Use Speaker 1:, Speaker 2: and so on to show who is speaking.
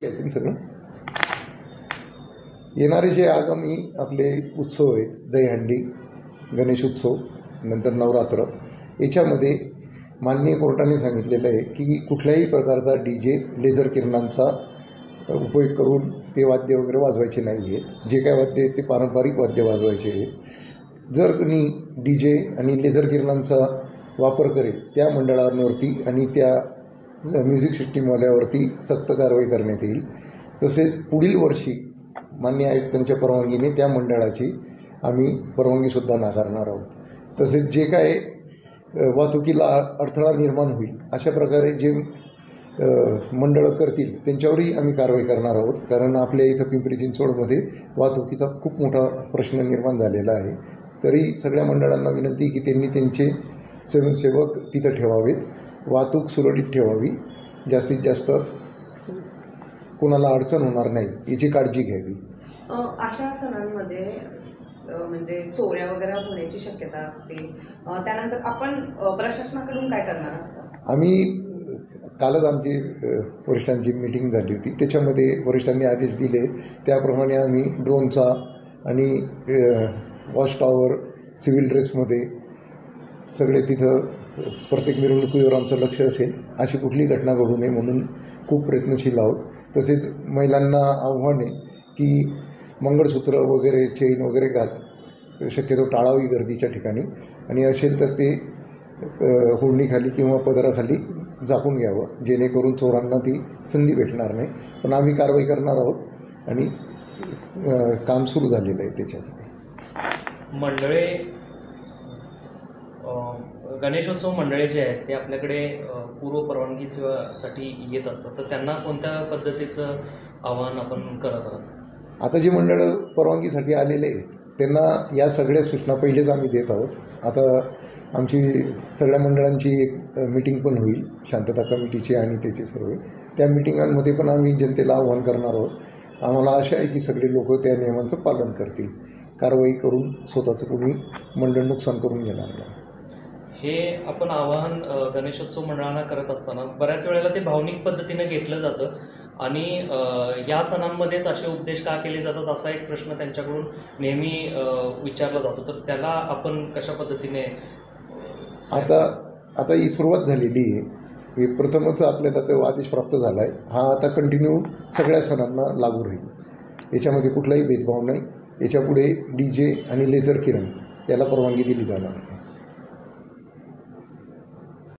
Speaker 1: याचं सगळं येणारे जे आगामी आपले उत्सव आहेत, दहीहंडी, गणेश उत्सव, नंतर नवरात्र, याच्यामध्ये माननीय कोर्टाने सांगितलेलं आहे की कुठल्याही प्रकारचा DJ लेझर किरणांचा उपयोग करून ते वाद्य वगैरे वाजवायचे नाही आहेत. जे काय वाद्य आहेत ते पारंपरिक वाद्य वाजवायचे आहेत. जर कोणी DJ आणि लेझर किरणांचा वापर करेल त्या मंडळांवरती आणि त्या म्युझिक सिस्टीमवाल्यावरती सक्त कारवाई करण्यात येईल. तसेच पुढील वर्षी मान्य आयुक्तांच्या परवानगीने त्या मंडळाची आम्ही परवानगीसुद्धा नाकारणार आहोत. तसेच जे काय वाहतुकीला अडथळा निर्माण होईल अशा प्रकारे जे मंडळं करतील त्यांच्यावरही आम्ही कारवाई करणार आहोत. कारण आपल्या इथं पिंपरी चिंचवडमध्ये वाहतुकीचा खूप मोठा प्रश्न निर्माण झालेला आहे. तरी सगळ्या मंडळांना विनंती की त्यांनी त्यांचे स्वयंसेवक तिथं ठेवावेत, वाहतूक सुरळीत ठेवावी, जास्तीत जास्त कोणाला अडचण होणार नाही याची काळजी घ्यावी.
Speaker 2: अशा सणांमध्ये म्हणजे चोऱ्या वगैरे होण्याची शक्यता असते, त्यानंतर आपण प्रशासनाकडून काय करणार आहात?
Speaker 1: आम्ही कालच आमची वरिष्ठांची मीटिंग झाली होती. त्याच्यामध्ये वरिष्ठांनी आदेश दिले त्याप्रमाणे आम्ही ड्रोनचा आणि वॉच टॉवर सिव्हिल ड्रेसमध्ये सगळे तिथं प्रत्येक मिरवणुकीवर आमचं लक्ष असेल. अशी कुठलीही घटना घडू नये म्हणून खूप प्रयत्नशील आहोत. तसेच महिलांना आव्हान आहे की मंगळसूत्र वगैरे चेन वगैरे शक्यतो टाळावी गर्दीच्या ठिकाणी, आणि असेल तर ते होडणीखाली किंवा पदराखाली झाकून घ्यावं जेणेकरून चोरांना ती संधी भेटणार नाही. पण आम्ही कारवाई करणार आहोत आणि काम सुरू झालेलं आहे त्याच्यासाठी.
Speaker 3: मंडळे गणेशोत्सव मंडळे जे आहेत ते आपल्याकडे पूर्व परवानगीसाठी येत असतात, तर त्यांना कोणत्या पद्धतीचं आवाहन आपण करत आहात?
Speaker 1: आता जे मंडळं परवानगीसाठी आलेले आहेत त्यांना या सगळ्या सूचना पहिलेच आम्ही देत आहोत. आता आमची सगळ्या मंडळांची एक मीटिंग पण होईल, शांतता कमिटीची आणि त्याचे सर्व. त्या मिटिंगांमध्ये पण आम्ही जनतेला आव्हान करणार आहोत. आम्हाला आशा आहे की सगळे लोक त्या नियमांचं पालन करतील, कारवाई करून स्वतःचं कोणी मंडळ नुकसान करून घेणार नाही.
Speaker 3: हे आपण आवाहन गणेशोत्सव मंडळांना करत असताना बऱ्याच वेळेला ते भावनिक पद्धतीने घेतलं जातं आणि या सणांमध्येच असे उद्देश का केले जातात असा एक प्रश्न त्यांच्याकडून नेहमी विचारला जातो. तर त्याला आपण कशा पद्धतीने
Speaker 1: आता ही सुरुवात झालेली आहे. हे प्रथमच आपल्याला तो आदेश प्राप्त झाला आहे. हा आता कंटिन्यू सगळ्या सणांना लागू राहील. याच्यामध्ये कुठलाही भेदभाव नाही. याच्यापुढे DJ आणि लेझर किरण याला परवानगी दिली जाणार.